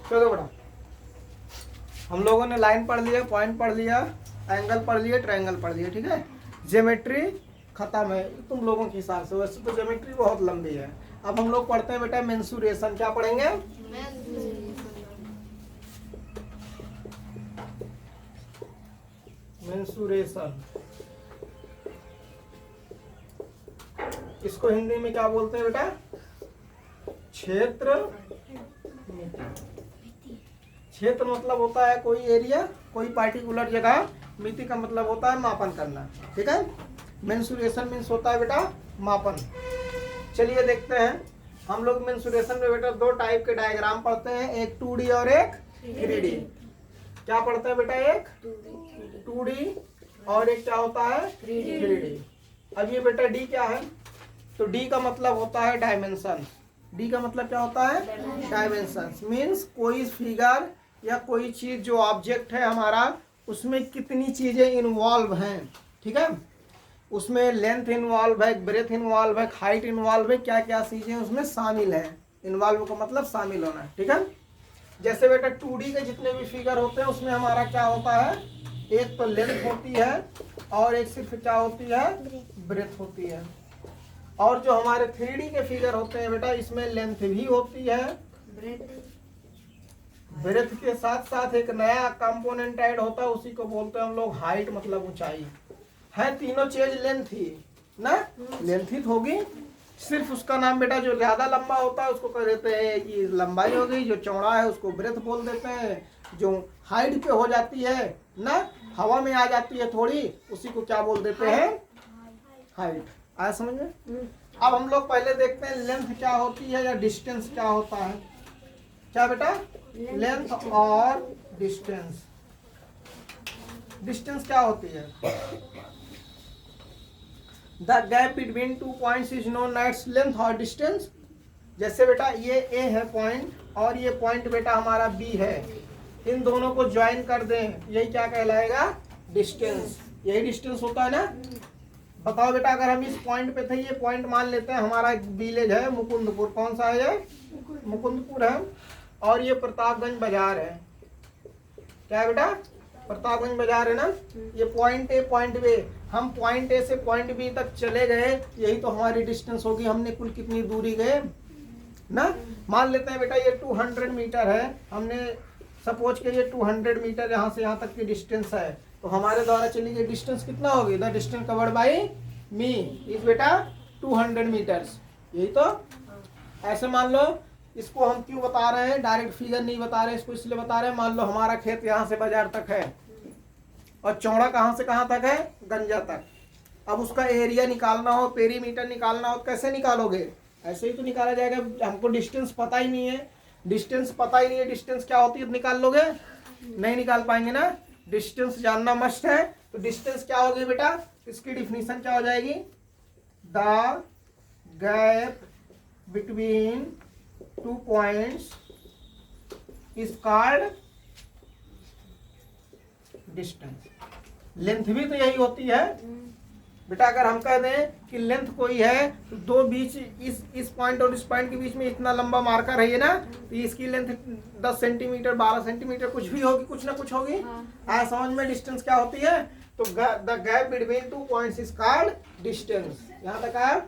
चलो बेटा, हम लोगों ने लाइन पढ़ लिया, पॉइंट पढ़ लिया, एंगल पढ़ लिया, ट्रायंगल पढ़ लिया, ठीक है। ज्योमेट्री खत्म है तुम लोगों के हिसाब से, वैसे तो ज्योमेट्री बहुत लंबी है। अब हम लोग पढ़ते हैं बेटा मेंसुरेशन। क्या पढ़ेंगे? मेंसुरेशन। इसको हिंदी में क्या बोलते हैं बेटा? क्षेत्र। क्षेत्र मतलब होता है कोई एरिया, कोई पार्टिकुलर जगह। मिति का मतलब होता है मापन करना, ठीक है। मेंसुरेशन मीन्स होता है बेटा मापन। चलिए देखते हैं हम लोग मेंसुरेशन में बेटा दो टाइप के डायग्राम पढ़ते हैं, एक 2D और एक 3D। क्या पढ़ते हैं बेटा? एक 2D और एक क्या होता है? 3D। अब ये बेटा D क्या है? तो D का मतलब होता है डायमेंशन। D का मतलब क्या होता है? डायमेंशन मीन्स कोई फिगर या कोई चीज जो ऑब्जेक्ट है हमारा, उसमें कितनी चीजें इन्वॉल्व हैं, ठीक है। उसमें लेंथ इन्वॉल्व है, ब्रेथ इन्वॉल्व है, हाइट इन्वॉल्व है, क्या क्या चीजें उसमें शामिल है। इन्वॉल्व का मतलब शामिल होना है, ठीक है। जैसे बेटा 2D के जितने भी फिगर होते हैं उसमें हमारा क्या होता है? एक तो लेंथ होती है और एक सिर्फ क्या होती है? ब्रेथ होती है। और जो हमारे 3D के फिगर होते हैं बेटा, इसमें लेंथ भी होती है, ब्रेथ के साथ साथ एक नया कंपोनेंट ऐड होता है, उसी को बोलते हैं हम लोग हाइट, मतलब ऊंचाई। है तीनों चीज लेंथ ही ना, लेंथ ही होगी। सिर्फ उसका नाम बेटा जो ज्यादा लंबा होता है उसको कह देते हैं कि लंबाई हो गई, जो चौड़ा है उसको ब्रेथ बोल देते हैं, जो हाइट पे हो जाती है ना, हवा में आ जाती है थोड़ी, उसी को क्या बोल देते हैं? हाइट। आया समझ में? अब हम लोग पहले देखते हैं लेंथ क्या होती है या डिस्टेंस क्या होता है। क्या बेटा? लेंथ और डिस्टेंस। डिस्टेंस क्या होती है? The gap between two points is known as length और डिस्टेंस। जैसे बेटा ये ए है पॉइंट और ये पॉइंट बेटा हमारा बी है, इन दोनों को ज्वाइन कर दें, यही क्या कहलाएगा? डिस्टेंस। यही डिस्टेंस होता है ना। बताओ बेटा, अगर हम इस पॉइंट पे थे, ये पॉइंट मान लेते हैं हमारा विलेज है मुकुंदपुर। कौन सा है ये? मुकुंदपुर है। और ये प्रतापगंज बाजार है। क्या है बेटा? प्रतापगंज बाजार है ना। ये पॉइंट ए पॉइंट बी, हम पॉइंट ए से पॉइंट बी तक चले गए, यही तो हमारी डिस्टेंस होगी। हमने कुल कितनी दूरी गए ना। मान लेते हैं बेटा ये 200 मीटर है, हमने सपोज के ये 200 मीटर यहाँ से यहाँ तक की डिस्टेंस है, तो हमारे द्वारा चली गई डिस्टेंस कितना होगी? The distance covered by me is बेटा 200 मीटर्स। यही तो। ऐसे मान लो, इसको हम क्यों बता रहे हैं? डायरेक्ट फिगर नहीं बता रहे, इसको इसलिए बता रहे हैं, मान लो हमारा खेत यहाँ से बाजार तक है और चौड़ा कहाँ से कहाँ तक है? गंजा तक। अब उसका एरिया निकालना हो, पेरीमीटर निकालना हो, कैसे निकालोगे? ऐसे ही तो निकाला जाएगा। हमको डिस्टेंस पता ही नहीं है, डिस्टेंस पता ही नहीं है, डिस्टेंस क्या होती है निकाल लोगे? नहीं निकाल पाएंगे ना। डिस्टेंस जानना मस्ट है। तो डिस्टेंस क्या होगी बेटा? इसकी डिफिनीशन क्या हो जाएगी? The gap between two points is called distance. Length भी तो यही होती है बेटा। अगर हम कह दें कि लेंथ कोई है तो दो बीच, इस पॉइंट और इस पॉइंट के बीच में इतना लंबा मार्कर है ये ना, तो इसकी लेंथ 10 सेंटीमीटर 12 सेंटीमीटर कुछ भी होगी, कुछ ना कुछ होगी। आया समझ में? डिस्टेंस क्या होती है? तो the gap between two points is called distance. यहाँ तक आया।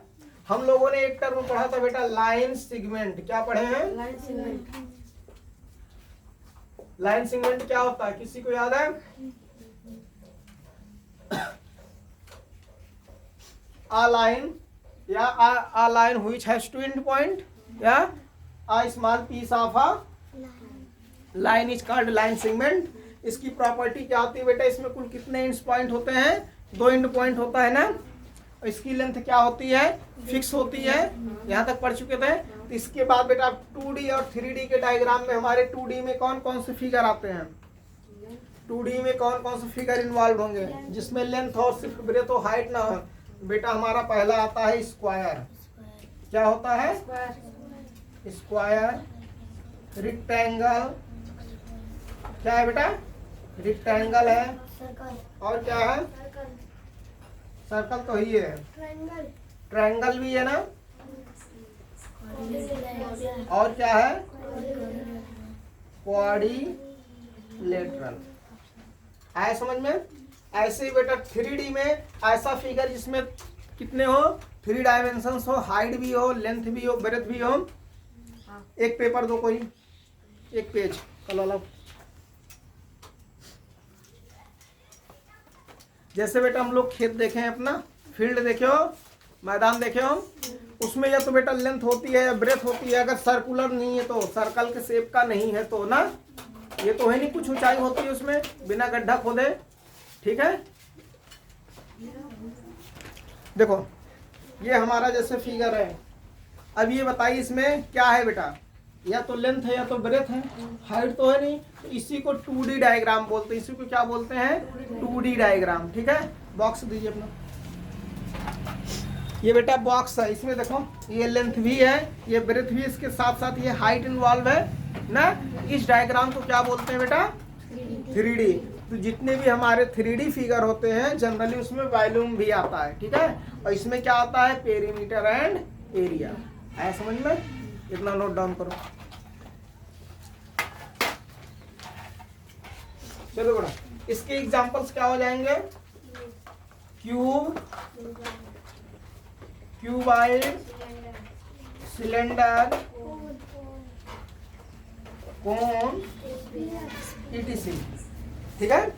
हम लोगों ने एक टर्म पढ़ा था बेटा लाइन सेगमेंट। क्या पढ़े हैं? Line segment. लाइन सेगमेंट क्या होता है? किसी को याद है? A line या a line which has two end point या a small piece of a line is called line segment। इसकी प्रॉपर्टी क्या होती है बेटा? इसमें कुल कितने एंड पॉइंट होते हैं? 2 एंड पॉइंट होता है ना। इसकी लेंथ क्या होती है? फिक्स होती है। यहाँ तक पढ़ चुके थे। तो इसके बाद बेटा 2D और 3D के डायग्राम में हमारे 2D में कौन कौन से फिगर आते हैं? 2D में कौन कौन से फिगर इन्वॉल्व होंगे जिसमें लेंथ और सिर्फ ब्रेथ और हाइट ना हो? बेटा हमारा पहला आता है स्क्वायर। क्या होता है? स्क्वायर। रेक्टेंगल। क्या है बेटा? रेक्टेंगल है। और क्या है? सर्कल तो ही है। ट्रायंगल भी है ना। और क्या है? क्वाड्रिलेटरल। आया समझ में? ऐसे ही बेटा 3D में ऐसा फिगर जिसमें कितने हो, 3 डायमेंशंस हो, हाइट भी हो, लेंथ भी हो, ब्रेथ भी हो। एक पेपर दो, कोई एक पेज कल वाला। जैसे बेटा हम लोग खेत देखे हैं, अपना फील्ड देखे हो, मैदान देखे हो, उसमें या तो बेटा लेंथ होती है या ब्रेथ होती है। अगर सर्कुलर नहीं है तो, सर्कल के शेप का नहीं है तो ना, ये तो है नहीं, कुछ ऊंचाई होती है उसमें बिना गड्ढा खोदे। ठीक है, देखो ये हमारा जैसे फिगर है। अब ये बताइए इसमें क्या है बेटा, या तो लेंथ है या तो ब्रेथ है, हाइट तो है नहीं। तो इसी को 2D डायग्राम बोलते हैं। इसी को क्या बोलते हैं? 2D diagram. ठीक है, बॉक्स दीजिए अपना। ये बेटा बॉक्स है, इसमें देखो ये लेंथ भी है, ये ब्रेथ भी, इसके साथ साथ ये हाइट इन्वॉल्व है ना। इस डायग्राम को क्या बोलते हैं बेटा? 3D। तो जितने भी हमारे 3D फिगर होते हैं जनरली उसमें वॉल्यूम भी आता है। ठीक है, और इसमें क्या आता है? Perimeter and area. आया समझ में? इतना नोट डाउन करो। चलो बेटा, इसके एग्जांपल्स क्या हो जाएंगे? क्यूब, क्यूबाइड, सिलेंडर, कोन, ईटीसी। ठीक है,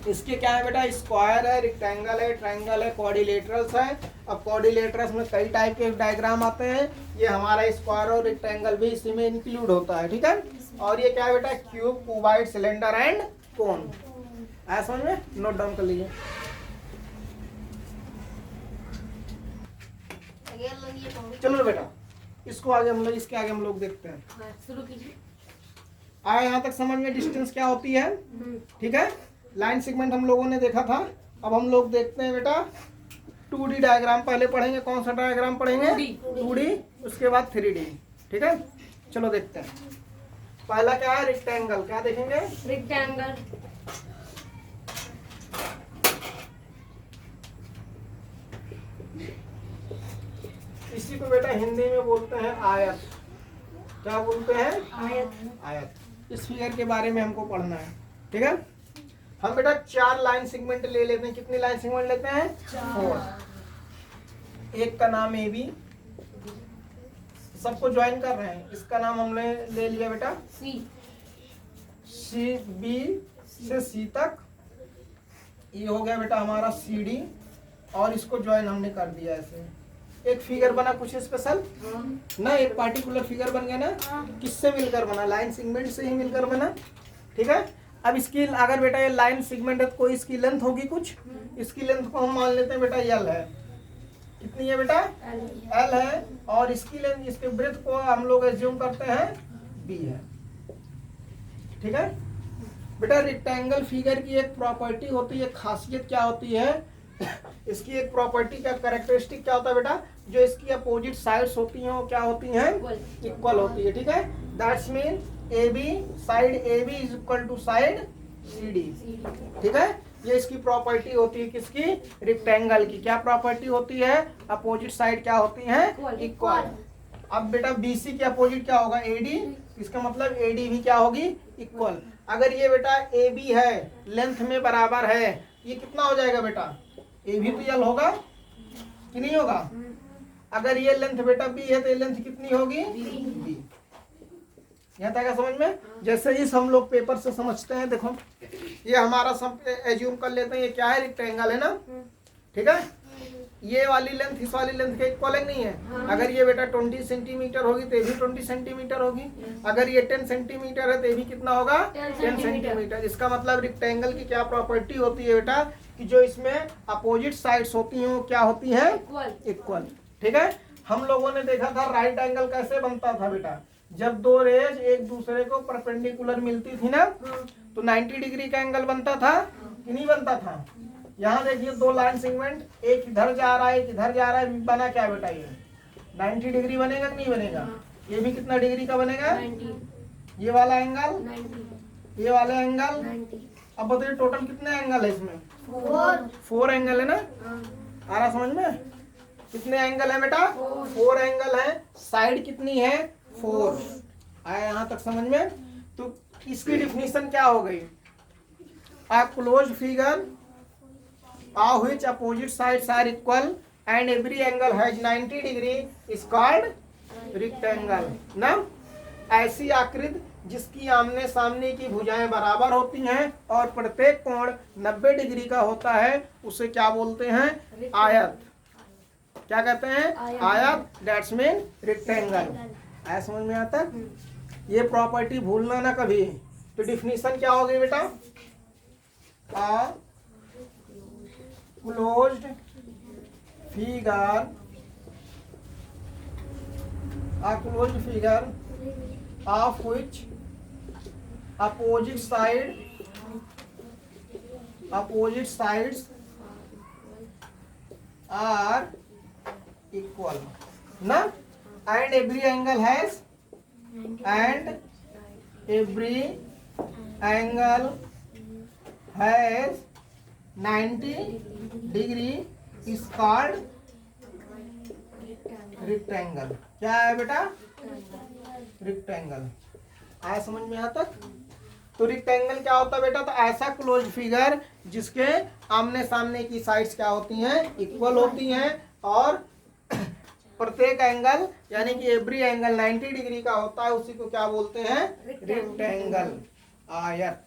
इसके क्या है बेटा? स्क्वायर है, रेक्टेंगल है, ट्रायंगल है, क्वाड्रिलेटरल्स है। अब क्वाड्रिलेटरल्स में कई टाइप के डायग्राम आते हैं, ये हमारा स्क्वायर और रेक्टेंगल भी इसी में इंक्लूड होता है। ठीक है, और ये क्या है बेटा? क्यूब, क्यूबाइड, सिलेंडर एंड कोन। ऐसा समझ में? नोट डाउन कर लीजिए। चलो बेटा, इसको आगे हम लोग, इसके आगे हम लोग देखते हैं। शुरू कीजिए। आया यहाँ तक समझ में? डिस्टेंस क्या होती है? ठीक है, लाइन सेगमेंट हम लोगों ने देखा था। अब हम लोग देखते हैं बेटा 2D डायग्राम। पहले पढ़ेंगे कौन सा डायग्राम पढ़ेंगे? 2D, उसके बाद 3D। ठीक है, चलो देखते हैं। पहला क्या है? रेक्टेंगल। क्या देखेंगे? रेक्टेंगल। इसी को बेटा हिंदी में बोलते हैं आयत। क्या बोलते हैं? आयत। आयत। इस फिगर के बारे में हमको पढ़ना है। ठीक है, हम बेटा 4 लाइन सेगमेंट ले लेते हैं। कितनी लाइन सेगमेंट लेते हैं? 4। एक का नाम ए बी, सबको ज्वाइन कर रहे हैं। इसका नाम हमने ले लिया बेटा सी। सी, बी से सी तक। ये हो गया बेटा हमारा सी डी, और इसको ज्वाइन हमने कर दिया ऐसे। एक फिगर बना कुछ स्पेशल ना, एक पार्टिकुलर फिगर बन गया ना। किससे मिलकर बना? लाइन सेगमेंट से ही मिलकर बना। ठीक है, अब इसकी अगर बेटा ये लाइन सेगमेंट है तो कोई इसकी लेंथ होगी कुछ। इसकी लेंथ को हम मान लेते हैं बेटा एल है। कितनी है बेटा? एल है। और इसकी लेंथ, इसके ब्रेथ को हम लोग एज्यूम करते हैं बी है। ठीक है बेटा, रेक्टेंगल फिगर की एक प्रॉपर्टी होती है, खासियत क्या होती है? इसकी एक प्रॉपर्टी का कैरेक्टरिस्टिक क्या होता है बेटा? जो इसकी अपोजिट साइड्स होती हैं वो क्या होती हैं? इक्वल होती है। ठीक है, that's mean A B, side A B is equal to side C D. ठीक है, ये इसकी प्रॉपर्टी होती है किसकी? रेक्टेंगल की। क्या प्रॉपर्टी होती है? अपोजिट साइड क्या होती हैं? इक्वल। अब बेटा बीसी की अपोजिट क्या होगा? एडी। इसका मतलब एडी भी क्या होगी? इक्वल। अगर ये बेटा ए बी है, लेंथ में बराबर है, ये कितना हो जाएगा बेटा? ए भी तो यल होगा कि नहीं होगा? अगर ये लेंथ बेटा बी है तो ये लेंथ कितनी होगी? बी। यहाँ तक समझ में? जैसे इस हम लोग पेपर से समझते हैं। देखो ये हमारा सब एज्यूम कर लेते हैं, ये क्या है? रेक्टेंगल है ना। ठीक है, ये वाली लेंथ इस वाली लेंथ के इक्वल नहीं है। अगर ये बेटा 20 सेंटीमीटर होगी तो ये भी 20 सेंटीमीटर होगी। अगर ये 10 सेंटीमीटर है तो ये भी कितना होगा? 10 सेंटीमीटर। इसका मतलब रेक्टेंगल की क्या प्रॉपर्टी होती है बेटा? कि जो इसमें अपोजिट साइड्स होती हैं वो क्या होती हैं? इक्वल। ठीक है, हम लोगों ने देखा था राइट एंगल कैसे बनता था बेटा? जब दो रेज एक दूसरे को परपेंडिकुलर मिलती थी ना, तो 90 डिग्री का एंगल बनता था कि नहीं बनता था? यहाँ देखिए दो लाइन सेगमेंट, एक इधर जा रहा है एक इधर जा रहा है, बना क्या बेटा? ये 90 डिग्री बनेगा कि नहीं बनेगा? ये भी कितना डिग्री का बनेगा? 90। ये वाला एंगल, 90। ये वाला एंगल। 90। अब बताइए टोटल कितने एंगल है इसमें? 4 एंगल है ना। आ रहा समझ में? कितने एंगल है बेटा? 4 एंगल है। साइड कितनी है? 4। आया यहाँ तक समझ में? तो इसकी डिफिनीशन क्या हो गई? A closed figure of which opposite sides are equal and every angle has 90 degree is called rectangle ना। ऐसी आकृति जिसकी आमने सामने की भुजाएं बराबर होती हैं और प्रत्येक कोण 90 डिग्री का होता है उसे क्या बोलते हैं? आयत। क्या कहते हैं? आयत। That's mean rectangle. आया समझ में आता? ये प्रॉपर्टी भूलना ना कभी। तो डिफिनीशन क्या हो गई बेटा? अ closed figure, a closed figure of which opposite sides are equal ना, and every angle has has 90 degree is called rectangle। क्या है बेटा? रेक्टेंगल। आया समझ में यहाँ तक? तो रेक्टेंगल क्या होता है बेटा? तो ऐसा क्लोज फिगर जिसके आमने सामने की साइड्स क्या होती हैं? इक्वल होती हैं और प्रत्येक एंगल यानी कि एवरी एंगल 90 डिग्री का होता है, उसी को क्या बोलते हैं? रेक्टेंगल, आयत।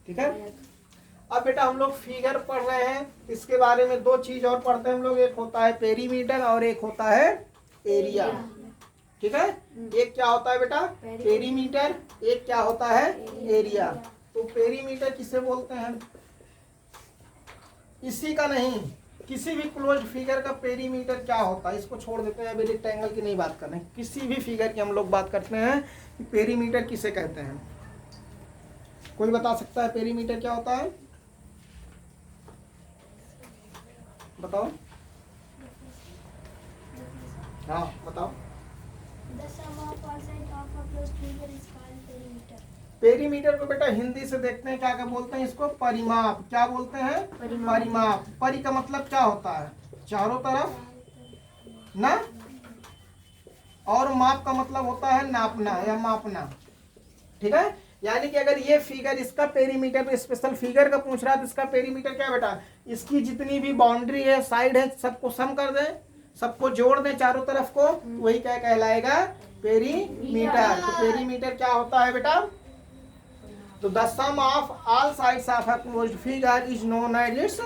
ठीक है। अब बेटा हम लोग फिगर पढ़ रहे हैं, इसके बारे में दो चीज और पढ़ते हैं हम लोग। एक होता है पेरीमीटर और एक होता है एरिया। ठीक है। एक क्या होता है बेटा? पेरीमीटर। एक क्या होता है? एरिया। तो पेरीमीटर किसे बोलते हैं? इसी का नहीं, किसी भी क्लोज फिगर का पेरीमीटर क्या होता है इसको छोड़ देते हैं, अभी रेक्टेंगल की नहीं बात कर रहे हैं। किसी भी फिगर की हम लोग बात करते हैं कि पेरीमीटर किसे कहते हैं। कोई बता सकता है पेरीमीटर क्या होता है? बताओ। हाँ बताओ। पेरीमीटर को बेटा हिंदी से देखते हैं, क्या क्या बोलते हैं इसको? परिमाप। क्या बोलते हैं? परिमाप। परि का मतलब क्या होता है? चारों तरफ ना, और माप का मतलब होता है नापना या मापना। ठीक है। यानी कि अगर ये फिगर, इसका पेरीमीटर, स्पेशल फिगर का पूछ रहा है तो इसका पेरीमीटर क्या बेटा? इसकी जितनी भी बाउंड्री है, साइड है, सबको सम कर दें, सबको जोड़ दें चारों तरफ को, वही क्या कहलाएगा? पेरीमीटर। तो पेरीमीटर क्या होता है बेटा? तो the sum of all sides of a closed figure is known as its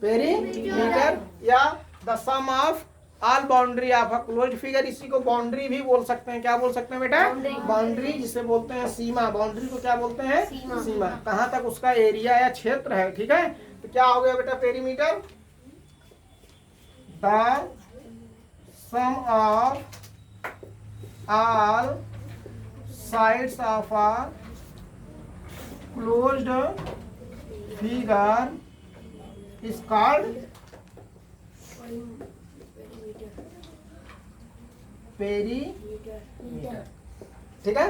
perimeter, या the sum of all boundary of a closed figure. इसी को बाउंड्री भी बोल सकते हैं। क्या बोल सकते हैं बेटा? बाउंड्री, जिसे बोलते हैं सीमा। बाउंड्री को क्या बोलते हैं? सीमा। कहाँ तक उसका एरिया या क्षेत्र है। ठीक है। तो क्या हो गया बेटा perimeter? The sum of all sides of a closed figure is called perimeter. ठीक है।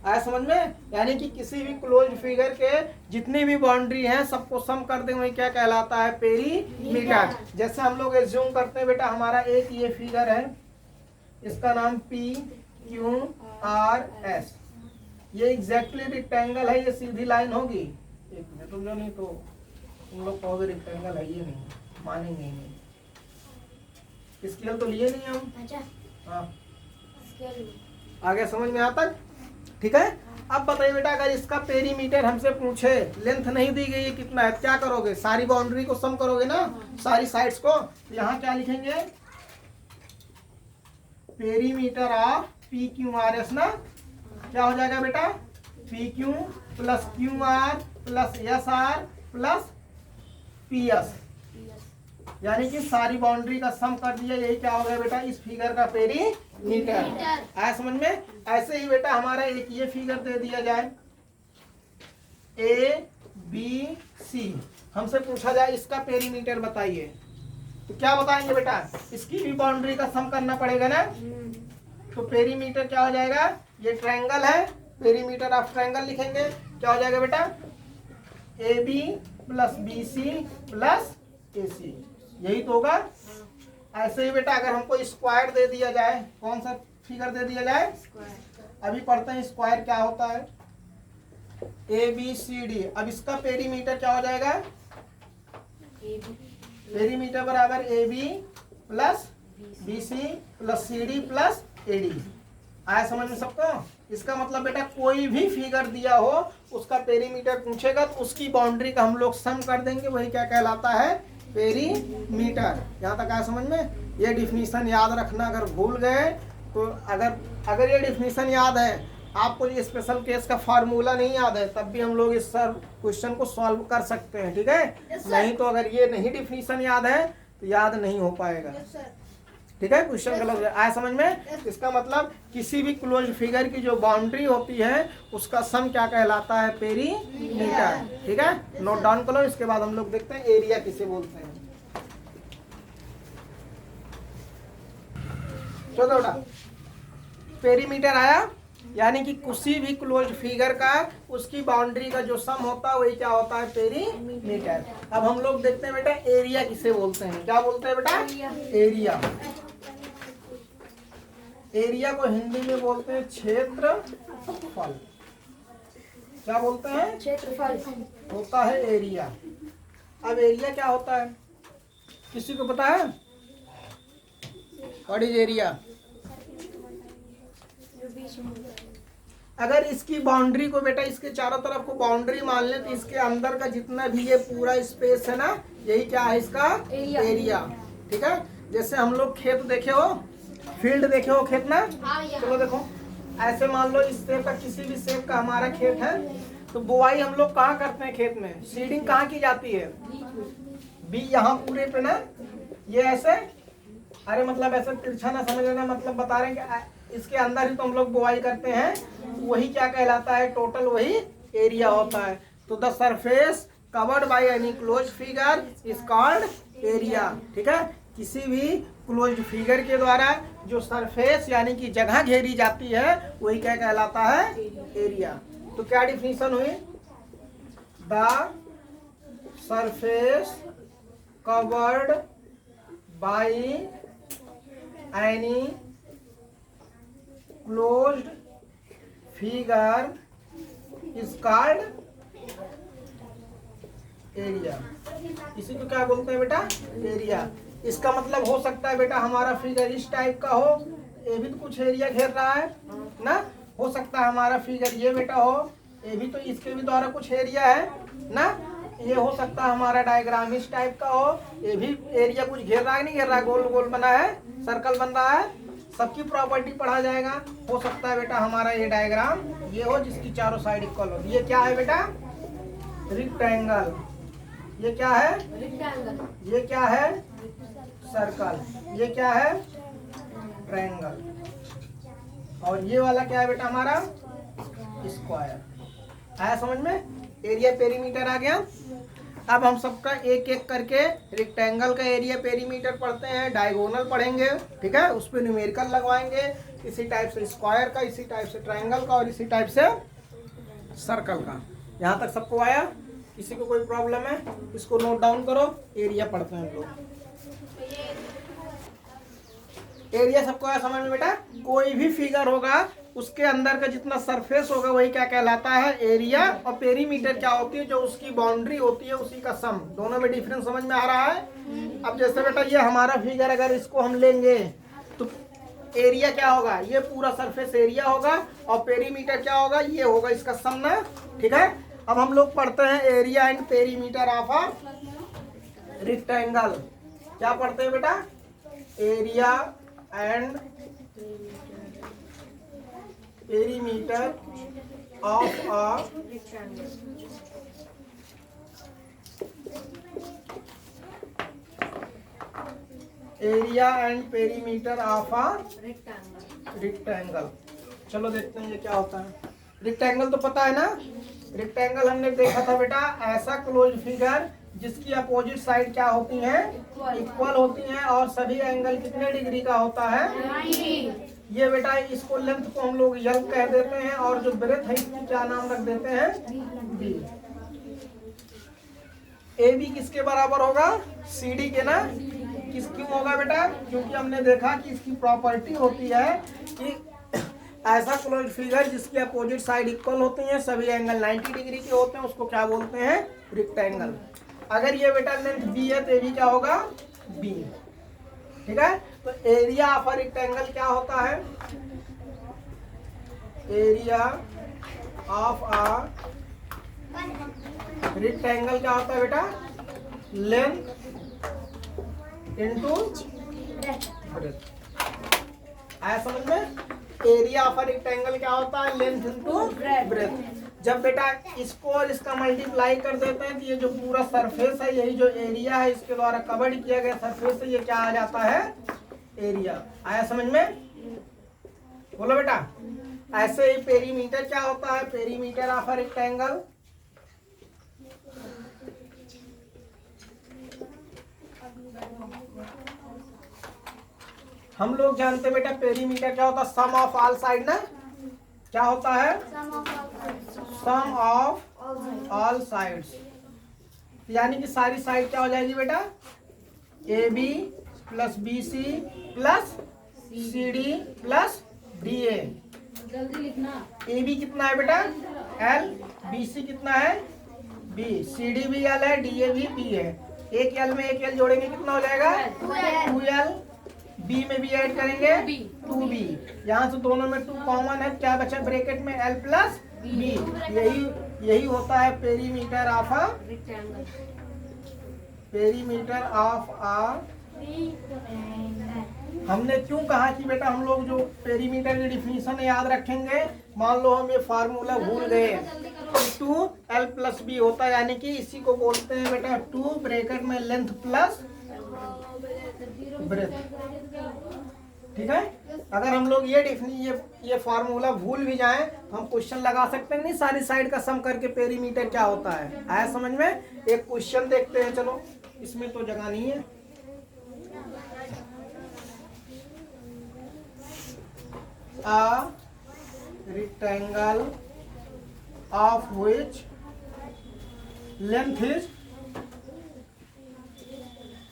आया समझ में? यानी कि किसी भी क्लोज फिगर के जितनी भी बाउंड्री हैं सबको सम कर दें, वही क्या कहलाता है? पेरीमीटर। जैसे हम लोग एज्यूम करते हैं बेटा, हमारा एक ये फिगर है, इसका नाम PQRS। ये एग्जैक्टली रेक्टेंगल है, ये सीधी लाइन होगी। एक मिनट तुम जो, नहीं तो तुम लोग कहोगे रेक्टेंगल है, ये नहीं मानेंगे ही नहीं। स्केल तो लिए नहीं हम। हाँ आगे समझ में आता? ठीक है। अब बताइए बेटा, अगर इसका पेरीमीटर हमसे पूछे, लेंथ नहीं दी गई है कितना है, क्या करोगे? सारी बाउंड्री को सम करोगे ना, सारी साइड्स को। तो यहाँ क्या लिखेंगे? पेरीमीटर ऑफ PQRS ना। क्या हो जाएगा बेटा? PQ plus QR plus SR plus PS, यानी कि सारी बाउंड्री का सम कर दिया। यही क्या हो गया बेटा? इस फिगर का पेरीमीटर। आया समझ में? ऐसे ही बेटा हमारा एक ये फिगर दे दिया जाए, ABC, हमसे पूछा जाए इसका पेरीमीटर बताइए, तो क्या बताएंगे बेटा? इसकी भी बाउंड्री का सम करना पड़ेगा ना। तो पेरीमीटर क्या हो जाएगा? ये ट्रायंगल है, पेरीमीटर ऑफ ट्रायंगल लिखेंगे। क्या हो जाएगा बेटा? AB plus BC plus AC, यही तो होगा। ऐसे ही बेटा अगर हमको स्क्वायर दे दिया जाए, कौन सा फिगर दे दिया जाए? अभी पढ़ते हैं स्क्वायर क्या होता है। ABCD। अब इसका पेरीमीटर क्या हो जाएगा? पेरीमीटर बराबर AB plus BC plus CD plus AD। आया समझ में सबको? इसका मतलब बेटा कोई भी फिगर दिया हो उसका पेरीमीटर पूछेगा तो उसकी बाउंड्री का हम लोग सम कर देंगे, वही क्या कहलाता है? पेरीमीटर। यहाँ तक आया समझ में? ये डिफिनीशन याद रखना, अगर भूल गए तो अगर ये डिफिनीशन याद है, आपको ये स्पेशल केस का फार्मूला नहीं याद है, तब भी हम लोग इस सर क्वेश्चन को सॉल्व कर सकते हैं, ठीक है? नहीं तो अगर ये नहीं डिफिनीशन याद है तो याद नहीं हो पाएगा, ठीक है? क्वेश्चन गलत आया समझ में? इसका मतलब किसी भी क्लोज फिगर की जो बाउंड्री होती है उसका सम क्या कहलाता है? पेरीमीटर, ठीक है? नोट डाउन करो। इसके बाद हम लोग देखते हैं एरिया किसे बोलते हैं। चलो बेटा, पेरीमीटर आया, यानी कि किसी भी क्लोज फिगर का उसकी बाउंड्री का जो सम होता है वही क्या होता है? पेरीमीटर। अब हम लोग देखते हैं बेटा एरिया किसे बोलते हैं। क्या बोलते हैं बेटा? एरिया। एरिया को हिंदी में बोलते हैं क्षेत्रफल। क्या बोलते हैं? क्षेत्रफल होता है एरिया। अब एरिया क्या होता है किसी को पता है? What is area? अगर इसकी बाउंड्री को बेटा इसके चारों तरफ को बाउंड्री मान ले तो इसके अंदर का जितना भी ये पूरा स्पेस है ना, यही क्या है? इसका एरिया, ठीक है? जैसे हम लोग खेत देखे हो, फील्ड देखे हो खेत ना, चलो देखो ऐसे मान लो इस शेप का, किसी भी शेप का हमारा खेत है, तो बुआई हम लोग कहाँ करते हैं खेत में? सीडिंग कहाँ की जाती है? बी यहाँ पूरे पे ना, ये ऐसे, अरे मतलब ऐसे तिरछा ना समझ लेना, मतलब बता रहे हैं कि इसके अंदर ही तो हम लोग बुआई करते हैं, वही क्या कहलाता है? टोटल वही एरिया होता है। तो the surface covered by any close figure is called area, ठीक है? किसी भी क्लोज्ड फिगर के द्वारा जो सरफेस यानी कि जगह घेरी जाती है वही क्या कहलाता है? एरिया। तो क्या डिफिनीशन हुई? The surface covered by any closed figure is called area. इसी को क्या बोलते हैं बेटा? एरिया। इसका मतलब हो सकता है बेटा हमारा फिगर इस टाइप का हो, ये भी तो कुछ एरिया घेर रहा है ना। हो सकता है हमारा फिगर ये बेटा हो, ये भी तो इसके भी द्वारा कुछ एरिया है ना। ये हो सकता है हमारा डायग्राम इस टाइप का हो, ये भी एरिया कुछ घेर रहा है, नहीं घेर रहा है? गोल गोल बना है, सर्कल बन रहा है, सबकी प्रॉपर्टी पढ़ा जाएगा। हो सकता है बेटा हमारा ये डायग्राम ये हो जिसकी चारों साइड इक्वल हो। ये क्या है बेटा? रेक्टेंगल। ये क्या है? रेक्टेंगल। ये क्या है? सर्कल। ये क्या है? ट्रायंगल। और ये वाला क्या है बेटा हमारा? स्क्वायर। आया समझ में? एरिया पेरीमीटर आ गया। अब हम सबका एक एक करके रेक्टेंगल का एरिया पेरीमीटर पढ़ते हैं, डायगोनल पढ़ेंगे, ठीक है? उस पर न्यूमेरिकल लगवाएंगे, इसी टाइप से स्क्वायर का, इसी टाइप से ट्रायंगल का और इसी टाइप से सर्कल का। यहाँ तक सबको आया? किसी को कोई प्रॉब्लम है? इसको नोट डाउन करो। एरिया पढ़ते हैं हम लोग। एरिया सबको आया समझ में बेटा? कोई भी फिगर होगा उसके अंदर का जितना सरफेस होगा वही क्या कहलाता है? एरिया। और पेरीमीटर क्या होती है? जो उसकी बाउंड्री होती है उसी का सम। दोनों में डिफरेंस समझ में आ रहा है? अब जैसे बेटा ये हमारा फिगर अगर इसको हम लेंगे तो एरिया क्या होगा? ये पूरा सरफेस एरिया होगा और पेरीमीटर क्या होगा? ये होगा इसका सम ना, ठीक है? अब हम लोग पढ़ते हैं area and perimeter of a rectangle. क्या पढ़ते हैं बेटा? Area and perimeter of a area and perimeter of a rectangle. चलो देखते हैं ये क्या होता है। रेक्टेंगल तो पता है ना? रेक्टेंगल हमने देखा था बेटा, ऐसा क्लोज फिगर जिसकी अपोजिट साइड क्या होती हैं? इक्वल होती हैं और सभी एंगल कितने डिग्री का होता है? 90। ये बेटा इसको लेंथ को हम लोग यल कह देते हैं और जो ब्रेथ है इसकी क्या नाम रख देते हैं? बी। ए बी किसके बराबर होगा? सी डी के ना। किस क्यों होगा बेटा? क्योंकि हमने देखा कि इसकी प्रॉपर्टी होती है कि ऐसा क्लोज्ड फिगर जिसकी अपोजिट साइड इक्वल होती हैं, सभी एंगल 90 डिग्री के होते हैं, उसको क्या बोलते हैं? रेक्टेंगल। अगर ये बेटा लेंथ बी है तो ये भी क्या होगा? बी। ठीक है, तो एरिया ऑफ अ रेक्टेंगल क्या होता है? एरिया ऑफ अ रेक्टेंगल क्या होता है बेटा? Length into breadth. आया समझ में? एरिया ऑफ अ रेक्टेंगल क्या होता है? Length into breadth. जब बेटा इसको और इसका मल्टीप्लाई कर देते हैं तो ये जो पूरा सरफेस है, यही जो एरिया है इसके द्वारा कवर्ड किया गया सरफेस है, ये क्या आ जाता है? एरिया। आया समझ में? बोलो बेटा। ऐसे ही पेरीमीटर क्या होता है? पेरीमीटर ऑफ अ रेक्टेंगल हम लोग जानते हैं बेटा, पेरीमीटर क्या होता है? सम ऑफ ऑल साइड ना? क्या होता है? Sum of all sides. यानी कि सारी साइड क्या हो जाएगी बेटा? A B plus B C plus C D plus D A. जल्दी लिखना। ए बी कितना है बेटा? एल। बी सी कितना है? बी। सी डी भी एल है, डी ए भी बी है। एक एल में एक एल जोड़ेंगे कितना हो जाएगा? 2L। बी में भी ऐड करेंगे 2B। यहाँ से दोनों में 2 कॉमन है, क्या बचा ब्रैकेट में? L plus B. यही होता है पेरीमीटर ऑफ अ हमने क्यों कहा कि बेटा हम लोग जो पेरीमीटर की डिफिनीशन याद रखेंगे। मान लो हम ये फार्मूला भूल गए, 2L प्लस बी होता है, यानी कि इसी को बोलते हैं बेटा 2 ब्रैकेट में लेंथ प्लस ब्रेथ। ठीक है, अगर हम लोग ये फार्मूला भूल भी जाएं तो हम क्वेश्चन लगा सकते हैं नहीं, सारी साइड का सम करके पेरीमीटर क्या होता है। आया समझ में? एक क्वेश्चन देखते हैं, चलो इसमें तो जगह नहीं है। A rectangle of which length is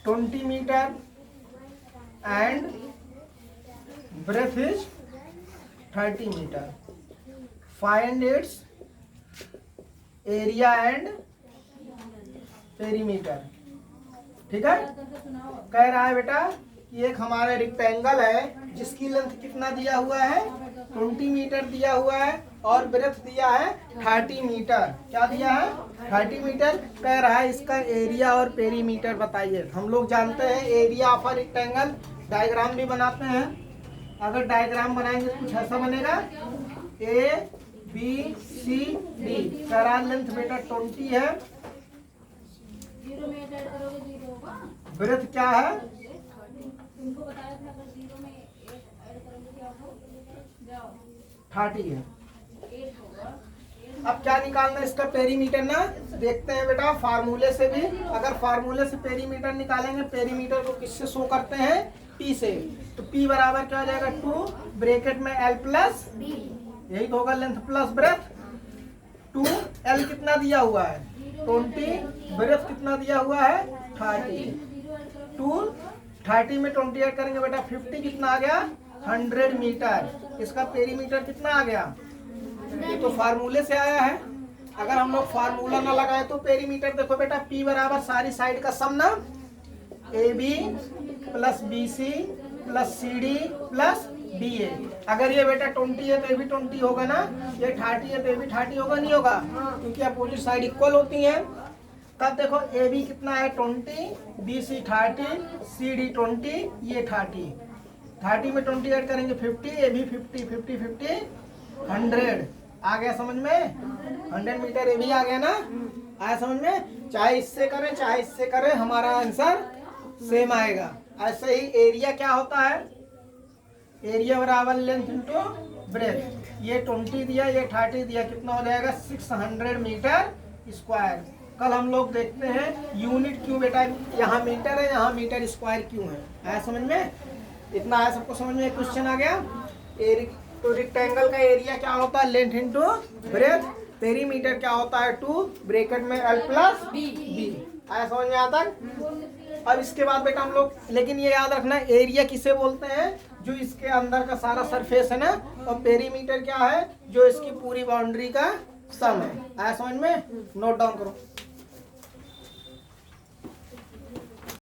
20 meter and breadth is 30 meter. Find its area and perimeter. ठीक है, कह रहा है बेटा कि एक हमारा रेक्टेंगल है जिसकी लेंथ कितना दिया हुआ है? 20 मीटर दिया हुआ है और ब्रेथ दिया है 30 मीटर। क्या दिया है? 30 मीटर। कह रहा है इसका एरिया और पेरीमीटर बताइए। हम लोग जानते हैं area of a rectangle, diagram भी बनाते हैं। अगर डायग्राम बनाएंगे तो कुछ ऐसा बनेगा, ए बी सी डी। कह रहा लेंथ बेटा 20 है, ब्रेथ क्या है? 30 है। अब क्या निकालना है इसका? पेरीमीटर ना। देखते हैं बेटा फार्मूले से भी, अगर फार्मूले से पेरीमीटर निकालेंगे, पेरीमीटर को किससे शो करते हैं? P से। तो P बराबर क्या हो जाएगा? 2 ब्रैकेट में L प्लस, यही तो होगा लेंथ प्लस ब्रेथ। 2L कितना दिया हुआ है? 20। ब्रेथ कितना दिया हुआ है? 30। 30 में 20 ऐड करेंगे बेटा 50 कितना आ गया? 100 मीटर। इसका पेरीमीटर कितना आ गया? ये तो फार्मूले से आया है। अगर हम लोग फार्मूला ना लगाए तो पेरीमीटर देखो बेटा, P बराबर सारी साइड का सम ना, AB plus BC plus CD plus DA। अगर ये बेटा 20 है तो ये भी 20 होगा ना, ये 30 है तो ये भी 30 होगा, नहीं होगा? क्योंकि अपोजिट साइड इक्वल होती है। तब देखो AB कितना है? 20, BC 30, CD 20, ये 30। 30 में 20 ऐड करेंगे 50, AB 50, 50, 50, 100। आ गया समझ में? 100 मीटर AB आ गया ना? आया समझ में? चाहे इससे करें चाहे इससे करें, हमारा आंसर सेम आएगा। ऐसे ही एरिया क्या होता है? एरिया बराबर लेंथ इनटू ब्रेथ। ये 20 दिया, ये 30 दिया, कितना हो जाएगा? 600 मीटर स्क्वायर। कल हम लोग देखते हैं यूनिट क्यों बेटा यहाँ मीटर है, यहाँ मीटर स्क्वायर क्यों है। आया समझ में? इतना आया सबको समझ में? क्वेश्चन आ गया। तो रेक्टेंगल का एरिया क्या होता है? Length into breadth. पेरीमीटर क्या होता है? 2 ब्रैकेट में L प्लस B। आया समझ में आता है? अब इसके बाद बेटा हम लोग, लेकिन ये याद रखना एरिया किसे बोलते हैं? जो इसके अंदर का सारा सरफेस है ना, और पेरीमीटर क्या है, जो इसकी पूरी बाउंड्री का सम है। आया समझ में? नोट डाउन करो।